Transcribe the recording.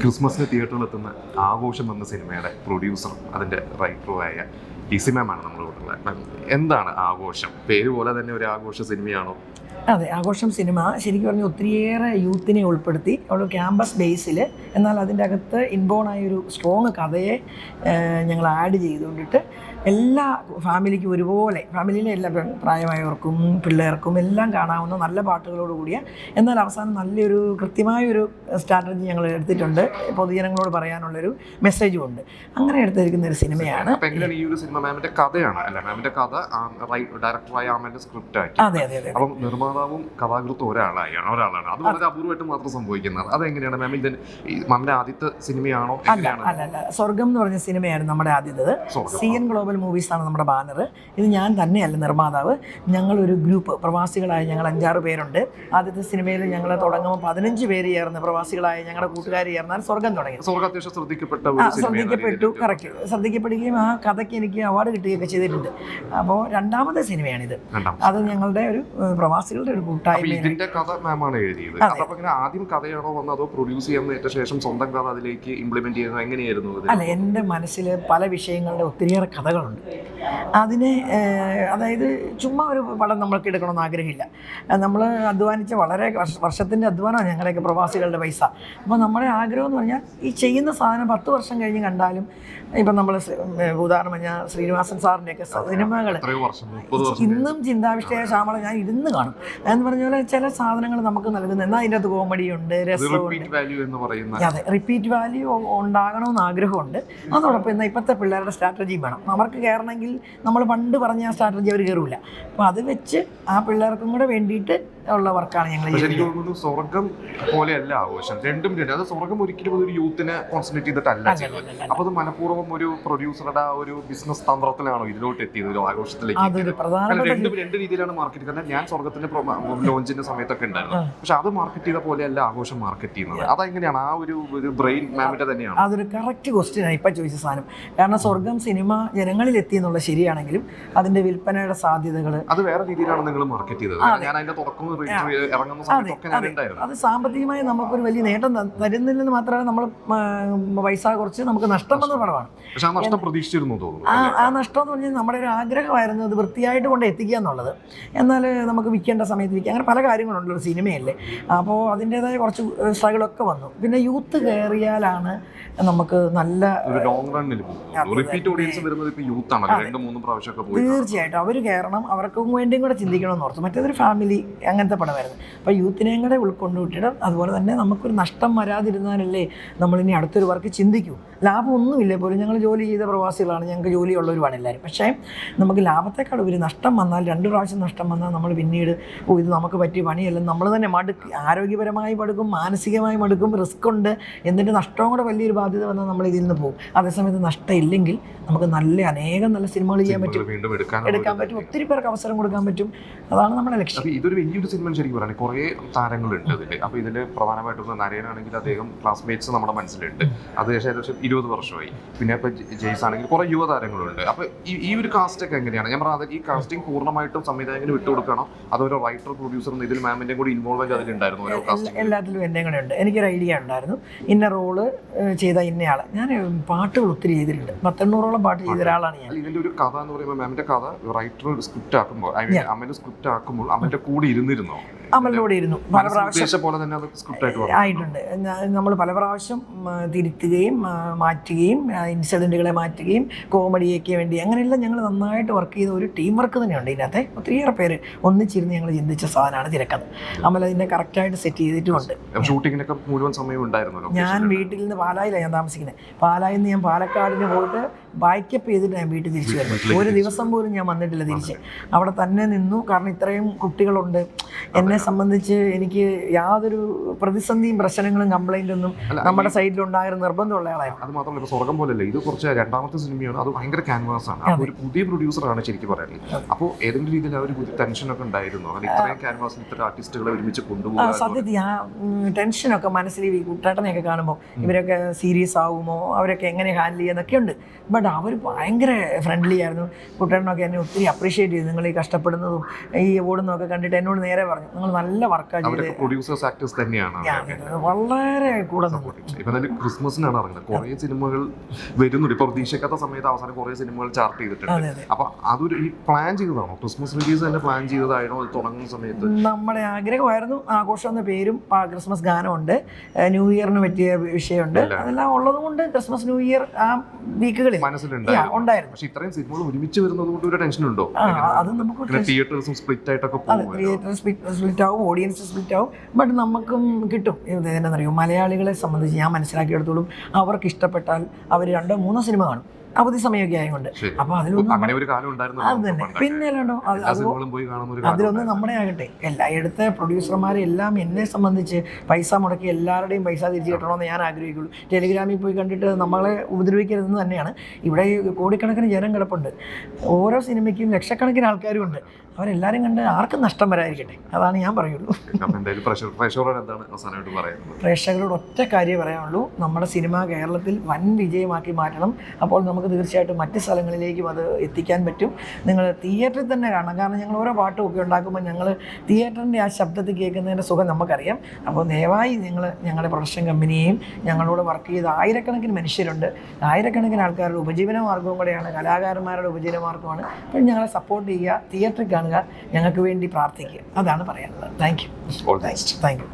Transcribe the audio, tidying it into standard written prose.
ക്രിസ്മസിന് തിയേറ്ററിലെത്തുന്ന ആഘോഷം എന്ന സിനിമയുടെ പ്രൊഡ്യൂസർ അതിൻ്റെ റൈറ്ററുമായ ലിസി മാമാണ് നമ്മളോടുള്ളത്. എന്താണ് ആഘോഷം? പേര് പോലെ തന്നെ ഒരു ആഘോഷ സിനിമയാണോ? അതെ, ആഘോഷം സിനിമ ശരിക്കും പറഞ്ഞാൽ ഒത്തിരിയേറെ യൂത്തിനെ ഉൾപ്പെടുത്തി ഒരു ക്യാമ്പസ് ബേസിൽ, എന്നാൽ അതിൻ്റെ അകത്ത് ഇൻബോണായൊരു സ്ട്രോങ് കഥയെ ഞങ്ങൾ ആഡ് ചെയ്തുകൊണ്ടിട്ട് എല്ലാ ഫാമിലിക്കും ഒരുപോലെ, ഫാമിലിയിലെ എല്ലാ പ്രായമായവർക്കും പിള്ളേർക്കും എല്ലാം കാണാവുന്ന നല്ല പാട്ടുകളോട് കൂടിയ, എന്നാൽ അവസാനം നല്ലൊരു കൃത്യമായൊരു സ്ട്രാറ്റജി ഞങ്ങൾ എടുത്തിട്ടുണ്ട്. പൊതുജനങ്ങളോട് പറയാനുള്ളൊരു മെസ്സേജും ഉണ്ട്. അങ്ങനെ എടുത്തിരിക്കുന്ന ഒരു സിനിമയാണ്. ഈ ഒരു സിനിമ മാമിന്റെ കഥയാണ് അല്ല? മാമിന്റെ കഥ ഡയറക്ടറായ ആമന്റെ സ്ക്രിപ്റ്റ് ആക്കി. അതെ അതെ അതെ. അപ്പം നിർമ്മാതാവും കഥാകൃത്തും ഒരാളാണ്. അത് വളരെ അപൂർവമായിട്ട് മാത്രം സംഭവിക്കുന്നത്. അതെങ്ങനെയാണ് മാം? ഇത് മാമിന്റെ ആദ്യത്തെ സിനിമയാണോ? അല്ല, സ്വർഗം എന്ന് പറഞ്ഞ സിനിമയാണ് നമ്മുടെ ആദ്യത്തേത്. CN ഗ്ലോബൽ മൂവീസാണ് നമ്മുടെ ബാനർ. ഇത് ഞാൻ തന്നെയല്ല നിർമ്മാതാവ്, ഞങ്ങളൊരു ഗ്രൂപ്പ് പ്രവാസികളായ ഞങ്ങൾ 5-6 പേരുണ്ട്. ആദ്യത്തെ സിനിമയിൽ ഞങ്ങൾ തുടങ്ങുമ്പോൾ 15 പേര് ചേർന്ന്, പ്രവാസികളായ ഞങ്ങളുടെ കൂട്ടുകാർ ചേർന്നാണ് സ്വർഗം തുടങ്ങി. ശ്രദ്ധിക്കപ്പെട്ടു, കറക്റ്റ്, ശ്രദ്ധിക്കപ്പെടുകയും ആ കഥയ്ക്ക് എനിക്ക് അവാർഡ് കിട്ടുകയൊക്കെ ചെയ്തിട്ടുണ്ട്. അപ്പോൾ രണ്ടാമത്തെ സിനിമയാണിത്. അത് ഞങ്ങളുടെ ഒരു പ്രവാസികളുടെ ഒരു കൂട്ടായ്മ. ആദ്യം കഥയാണോ വന്നത്, അതോ പ്രൊഡ്യൂസ് ചെയ്യാൻ ശേഷം സ്വന്തം കഥ അതിലേക്ക് ഇംപ്ലിമെന്റ് ചെയ്യുന്നത് എങ്ങനെയായിരുന്നു? അല്ല, എൻ്റെ മനസ്സിൽ പല വിഷയങ്ങളുടെ ഒത്തിരിയേറെ കഥകളുണ്ട്. അതിനെ അതായത് ചുമ്മാ ഒരു പടം നമ്മൾക്ക് എടുക്കണമെന്ന് ആഗ്രഹമില്ല. നമ്മൾ അധ്വാനിച്ച വളരെ വർഷത്തിൻ്റെ അധ്വാനമാണ് ഞങ്ങളുടെയൊക്കെ പ്രവാസികളുടെ പൈസ. അപ്പോൾ നമ്മുടെ ആഗ്രഹം എന്ന് പറഞ്ഞാൽ ഈ ചെയ്യുന്ന സാധനം 10 വർഷം കഴിഞ്ഞ് കണ്ടാലും, ഇപ്പം നമ്മൾ ഉദാഹരണം പറഞ്ഞാൽ ശ്രീനിവാസൻ സാറിൻ്റെയൊക്കെ സിനിമകൾ ഇന്നും ചിന്താവിഷ്ടയ ശ്യാമള ഞാൻ ഇരുന്ന് കാണും എന്ന് പറഞ്ഞ പോലെ ചില സാധനങ്ങൾ നമുക്ക് നൽകുന്നത്. എന്നാൽ അതിൻ്റെ അകത്ത് കോമഡിയുണ്ട്, രസമുണ്ട്. അതെ, റിപ്പീറ്റ് വാല്യൂ ഉണ്ടാകണമെന്ന് ആഗ്രഹമുണ്ട്. അതോടൊപ്പം എന്നാൽ ഇപ്പോഴത്തെ പിള്ളേരുടെ സ്ട്രാറ്റജിയും വേണം. അവർക്ക് കയറണമെങ്കിൽ നമ്മൾ പണ്ട് പറഞ്ഞ ആ സ്ട്രാറ്റജി അവർ കയറില്ല. അപ്പോൾ അത് വെച്ച് ആ പിള്ളേർക്കും കൂടെ വേണ്ടിയിട്ട് ഉള്ള വർക്കാണ് ഞങ്ങൾ ചെയ്യുന്നത്. സ്വർഗം പോലെയല്ല ആഘോഷം, രണ്ടും രണ്ട്. അത് സ്വർഗം ഒരിക്കലും ഒരു യൂത്തിനെ കോൺസെൻട്രേറ്റ് ചെയ്തിട്ടല്ല ചെയ്യുന്നത്. അപ്പോൾ അത് മനഃപൂർവ്വം ഒരു പ്രൊഡ്യൂസറുടെ ഒരു ബിസിനസ് തന്ത്രത്തിലാണോ ഇതിലോട്ട് എത്തിയത്, ആഘോഷത്തിലേക്ക്? രണ്ട് രീതിയിലാണ് മാർക്കറ്റ് ചെയ്യുന്നത്. ഞാൻ സ്വർഗത്തിന്റെ ലോഞ്ചിന്റെ സമയത്തൊക്കെ ഉണ്ടായിരുന്നു, പക്ഷെ അത് മാർക്കറ്റ് ചെയ്ത പോലെയല്ല ആഘോഷം മാർക്കറ്റ് ചെയ്യുന്നത്. അതെങ്ങനെയാണ്? ആ ഒരു ബ്രെയിൻ മാമിന്റെ തന്നെയാണ്. അതൊരു കറക്റ്റ് ക്വസ്റ്റ്യനാണ് ഇപ്പം ചോദിച്ച സാധനം. കാരണം സ്വർഗം സിനിമ ജനങ്ങളിൽ എത്തി എന്നുള്ളത് ശരിയാണെങ്കിലും അതിന്റെ വിൽപ്പനയുടെ സാധ്യതകൾ അത് വേറെ രീതിയിലാണ് നിങ്ങൾ മാർക്കറ്റ് ചെയ്തത്. ഞാൻ അതിന്റെ തുടക്കം ഇറങ്ങുന്ന സമയത്തൊക്കെ ഞാൻ ഉണ്ടായിരുന്നു. അത് സാമ്പത്തികമായി നമുക്കൊരു വലിയ നേട്ടം തരുന്നില്ലെന്ന് മാത്രമല്ല, നമ്മൾ പൈസ കുറച്ച് നമുക്ക് നഷ്ടം വന്ന പടമാണ്. പക്ഷെ ആ നഷ്ടം പ്രതീക്ഷിച്ചിരുന്നു തോന്നുന്നു. ആ നഷ്ടം എന്ന് പറഞ്ഞാൽ നമ്മുടെ ഒരു ആഗ്രഹമായിരുന്നു അത് വൃത്തിയായിട്ട് കൊണ്ട് എത്തിക്കുക എന്നുള്ളത്. എന്നാൽ നമുക്ക് വിൽക്കേണ്ട സമയത്ത് വിൽക്കുക, അങ്ങനെ പല കാര്യങ്ങളുണ്ടല്ലോ ഒരു സിനിമയല്ലേ. അപ്പോൾ അതിൻ്റെതായ കുറച്ച് സ്ട്രഗിളൊക്കെ വന്നു. പിന്നെ യൂത്ത് കയറിയാലാണ് നമുക്ക് നല്ല ലോങ് റണ്ണിൽ തീർച്ചയായിട്ടും അവർ കയറണം, അവർക്കും വേണ്ടിയും കൂടെ ചിന്തിക്കണമെന്ന് ഓർത്തു. മറ്റേതൊരു ഫാമിലി അങ്ങനത്തെ പടമായിരുന്നു. അപ്പോൾ യൂത്തിനെയും കൂടെ ഉൾക്കൊണ്ട് വിട്ടിടും. അതുപോലെ തന്നെ നമുക്കൊരു നഷ്ടം വരാതിരുന്നാലല്ലേ നമ്മളിനി അടുത്തൊരു വർക്ക് ചിന്തിക്കൂ. ലാഭമൊന്നുമില്ലേ പോലും, ഞങ്ങൾ ജോലി ചെയ്ത പ്രവാസികളാണ്, ഞങ്ങൾക്ക് ജോലിയുള്ളവരുമാണ് എല്ലാവരും. പക്ഷേ നമുക്ക് ലാഭത്തെക്കാൾ ഒരു നഷ്ടം വന്നാൽ, 2 പ്രാവശ്യം നഷ്ടം വന്നാൽ നമ്മൾ പിന്നീട് ഇത് നമുക്ക് പറ്റിയ പണിയല്ലെന്ന് നമ്മൾ തന്നെ ആരോഗ്യപരമായി മടുക്കും, മാനസികമായി മടുക്കും, റിസ്ക് ഉണ്ട്. എന്നിട്ട് നഷ്ടവും കൂടെ വലിയൊരു ബാധ്യത വന്നാൽ നമ്മൾ ഇതിൽ നിന്ന് പോകും. അതേസമയത്ത് നഷ്ടം ഇല്ലെങ്കിൽ നമുക്ക് അനേകം നല്ല സിനിമകൾ ചെയ്യാൻ പറ്റും, എടുക്കാൻ പറ്റും, ഒത്തിരി പേർക്ക് അവസരം കൊടുക്കാൻ പറ്റും. അതാണ് നമ്മുടെ ലക്ഷ്യം. ഇതൊരു വലിയൊരു സിനിമ ശരിക്കും പറയുന്നത്. കുറേ താരങ്ങളുണ്ട് ഇതിൽ. അപ്പോൾ ഇതിൽ പ്രധാനമായിട്ടും നരയനാണെങ്കിൽ അദ്ദേഹം ക്ലാസ്മേറ്റ്സ് നമ്മുടെ മനസ്സിലുണ്ട്. അത് ഏകദേശം 20 വർഷമായി. പിന്നെ ഇപ്പോൾ ജെയ്സ് ആണെങ്കിൽ കുറേ യുവതാരങ്ങളുണ്ട്. അപ്പോൾ ഈ ഒരു കാസ്റ്റൊക്കെ എങ്ങനെയാണ്? ഞാൻ പറഞ്ഞത് ഈ കാസ്റ്റിംഗ് പൂർണ്ണമായിട്ടും സംവിധായകന് വിട്ടുകൊടുക്കണോ, അതോരോ റൈറ്റർ പ്രൊഡ്യൂസറും ഇതിൽ മാമിൻ്റെ കൂടി ഇൻവോൾവ്മെന്റ് അതിലുണ്ടായിരുന്നു? ഓരോ കാസ്റ്റിംഗ് എല്ലാത്തിലും എൻ്റെ കൂടെ ഉണ്ട്. എനിക്കൊരു ഐഡിയ ഉണ്ടായിരുന്നു, ഇന്ന റോള് ചെയ്ത ഇന്നയാൾ. ഞാൻ പാട്ടുകൾ ഒത്തിരി ചെയ്തിട്ടുണ്ട്, 10-800ഓളം പാട്ട് ചെയ്ത ഒരാളാണ് ഞാൻ. ഇതിൻ്റെ ഒരു കഥ എന്ന് പറയുമ്പോൾ മാമിൻ്റെ കഥ റൈറ്റർ സ്ക്രിപ്റ്റ് ആക്കുമ്പോൾ, അമ്മേൻ്റെ സ്ക്രിപ്റ്റ് ആക്കുമ്പോൾ അമ്മൻ്റെ കൂടെ ഇരുന്നിരുന്നോ? അമലിനോട് ഇരുന്നു. പല പ്രാവശ്യം ആയിട്ടുണ്ട്. നമ്മൾ പല പ്രാവശ്യം തിരുത്തുകയും മാറ്റുകയും ഇൻസിഡൻറ്റുകളെ മാറ്റുകയും കോമഡിയൊക്കെ വേണ്ടി അങ്ങനെയെല്ലാം ഞങ്ങൾ നന്നായിട്ട് വർക്ക് ചെയ്ത ഒരു ടീം വർക്ക് തന്നെയുണ്ട്. ഇതിനകത്തെ ഒത്തിരിയേറെ പേര് ഒന്നിച്ചിരുന്ന് ഞങ്ങൾ ചിന്തിച്ച സാധനമാണ് തിരക്കഥ. അമൽ അതിനെ കറക്റ്റായിട്ട് സെറ്റ് ചെയ്തിട്ടുമുണ്ട്. ഷൂട്ടിങ്ങിനൊക്കെ മുഴുവൻ സമയം ഉണ്ടായിരുന്നു. ഞാൻ വീട്ടിൽ നിന്ന് പാലായിലാണ് ഞാൻ താമസിക്കുന്നത്. പാലായിൽ നിന്ന് ഞാൻ പാലക്കാടിന് പോയിട്ട് ബാക്കപ്പ് ചെയ്തിട്ട് ഞാൻ വീട്ടിൽ തിരിച്ചു വരുന്നത്. ഒരു ദിവസം പോലും ഞാൻ വന്നിട്ടില്ല തിരിച്ച്. അവിടെ തന്നെ നിന്നു. കാരണം ഇത്രയും കുട്ടികളുണ്ട്. എന്നെ സംബന്ധിച്ച് എനിക്ക് യാതൊരു പ്രതിസന്ധിയും പ്രശ്നങ്ങളും കംപ്ലൈൻ്റ് ഒന്നും നമ്മുടെ സൈഡിലുണ്ടായിരുന്ന നിർബന്ധമുള്ള ആളായിരുന്നു. അത് മാത്രമല്ല, സ്വർഗം പോലെയല്ല, ഇത് കുറച്ച് രണ്ടാമത്തെ സിനിമയാണ്. അത് ഭയങ്കര ക്യാൻവാസ് ആണ്. അപ്പോൾ ഒരു പുതിയ പ്രൊഡ്യൂസറാണ് ശരിക്കും പറയുന്നത്. അപ്പോൾ ഏതെങ്കിലും രീതിയിൽ ആ ഒരു ടെൻഷനൊക്കെ ഉണ്ടായിരുന്നു? അങ്ങനെ ഇത്രയും ക്യാൻവാസിൽ ഇത്ര ആർട്ടിസ്റ്റുകളെ ഒരുമിച്ച് കൊണ്ടുപോകാൻ സത്യത്തിൽ ആ ടെൻഷനൊക്കെ മനസ്സിൽ ഈ കുട്ടേട്ടനെയൊക്കെ കാണുമ്പോൾ ഇവരൊക്കെ സീരിയസ് ആകുമോ, അവരൊക്കെ എങ്ങനെ ഹാൻഡിൽ ചെയ്യുന്നൊക്കെ ഉണ്ട്. ബട്ട് അവർ ഭയങ്കര ഫ്രണ്ട്ലി ആയിരുന്നു. കുട്ടേട്ടനൊക്കെ എന്നെ ഒത്തിരി അപ്രീഷിയേറ്റ് ചെയ്തു. നിങ്ങൾ ഈ കഷ്ടപ്പെടുന്നതും ഈ ഓടുന്നതൊക്കെ കണ്ടിട്ട് എന്നോട് നേരെ പറഞ്ഞു, നിങ്ങൾ നല്ല വർക്കാണ് ചെയ്ത്. പ്രൊഡ്യൂസേഴ്സ് ആക്ടേഴ്സ് തന്നെയാണ് വളരെ കൂടെ ഇപ്പൊ തന്നെ ക്രിസ്മസിനാണ് ഇറങ്ങുന്നത്. കുറെ സിനിമകൾ വരുന്നുണ്ട്. ഇപ്പൊ പ്രതീക്ഷിക്കാത്ത സമയത്ത് അവസാനം കുറെ സിനിമകൾ ചാർട്ട് ചെയ്തിട്ടുണ്ട്. അപ്പൊ അതൊരു ഈ പ്ലാൻ ചെയ്തതാണോ? ക്രിസ്മസ് റിലീസ് തന്നെ പ്ലാൻ ചെയ്തതാണോ അത് തുടങ്ങുന്ന സമയത്ത്? നമ്മുടെ ആഗ്രഹമായിരുന്നു. ആഘോഷം എന്ന പേരും ക്രിസ്മസ് ഗാനമുണ്ട്, ന്യൂ ഇയറിന് പറ്റിയ വിഷയമുണ്ട്, അതെല്ലാം ഉള്ളത് കൊണ്ട് ക്രിസ്മസ് ന്യൂ ഇയർ ആ വീക്കുകളിൽ മനസ്സിലുണ്ടായിരുന്നു. പക്ഷെ ഇത്രയും സിനിമകൾ ഒരുമിച്ച് വരുന്നത് കൊണ്ട് ഒരു ടെൻഷൻ ഉണ്ടോ? അത് നമുക്ക് തിയേറ്റേഴ്സും സ്പ്ലിറ്റ് ആയിട്ടൊക്കെ തിയേറ്റർ സ്പ്ലിറ്റ് ആവും, ഓഡിയൻസ് സ്പ്ലിറ്റ് ആവും. ബട്ട് നമുക്കും കിട്ടും. എന്താണെന്നറിയോ, മലയാളികളെ സംബന്ധിച്ച് ഞാൻ മനസ്സിലാക്കിയെടുത്തോളും അവർക്ക് ഇഷ്ടപ്പെട്ടാൽ അവർ 2-3 സിനിമ കാണും, അവധി സമയമൊക്കെ ആയതുകൊണ്ട്. അപ്പൊ അതിലൊന്നും അത് തന്നെ. പിന്നെ അല്ലാണ്ടോ അതിലൊന്നും നമ്മുടെ ആകട്ടെ, എടുത്ത പ്രൊഡ്യൂസർമാരെ എല്ലാം എന്നെ സംബന്ധിച്ച് പൈസ മുടക്കി എല്ലാവരുടെയും പൈസ തിരിച്ചു കിട്ടണമെന്ന് ഞാൻ ആഗ്രഹിക്കുള്ളൂ. ടെലിഗ്രാമിൽ പോയി കണ്ടിട്ട് നമ്മളെ ഉപദ്രവിക്കരുതെന്ന് തന്നെയാണ്. ഇവിടെ കോടിക്കണക്കിന് ജനം കിടപ്പുണ്ട്, ഓരോ സിനിമയ്ക്കും ലക്ഷക്കണക്കിന് ആൾക്കാരും ഉണ്ട്. അവരെല്ലാവരും കണ്ട് ആർക്കും നഷ്ടം വരാതിരിക്കട്ടെ, അതാണ് ഞാൻ പറയുള്ളൂ. പ്രേക്ഷകരോട് ഒറ്റ കാര്യം പറയാനുള്ളൂ, നമ്മുടെ സിനിമ കേരളത്തിൽ വൻ വിജയമാക്കി മാറ്റണം. അപ്പോൾ നമുക്ക് തീർച്ചയായിട്ടും മറ്റ് സ്ഥലങ്ങളിലേക്കും അത് എത്തിക്കാൻ പറ്റും. നിങ്ങൾ തിയേറ്ററിൽ തന്നെ കാണണം. കാരണം ഞങ്ങൾ ഓരോ പാട്ടും ഒക്കെ ഉണ്ടാക്കുമ്പോൾ ഞങ്ങൾ തിയേറ്ററിൻ്റെ ആ ശബ്ദത്തിൽ കേൾക്കുന്നതിൻ്റെ സുഖം നമുക്കറിയാം. അപ്പോൾ ദയവായി നിങ്ങൾ ഞങ്ങളുടെ പ്രൊഡക്ഷൻ കമ്പനിയെയും ഞങ്ങളോട് വർക്ക് ചെയ്ത ആയിരക്കണക്കിന് മനുഷ്യരുണ്ട്, ആയിരക്കണക്കിന് ആൾക്കാരുടെ ഉപജീവന മാർഗവും കൂടെയാണ്, കലാകാരന്മാരുടെ ഉപജീവന മാർഗമാണ്. അപ്പോൾ ഞങ്ങളെ സപ്പോർട്ട് ചെയ്യുക, തിയേറ്ററിൽ കാണുക, ഞങ്ങൾക്ക് വേണ്ടി പ്രാർത്ഥിക്കുക, അതാണ് പറയാനുള്ളത്. Thank you.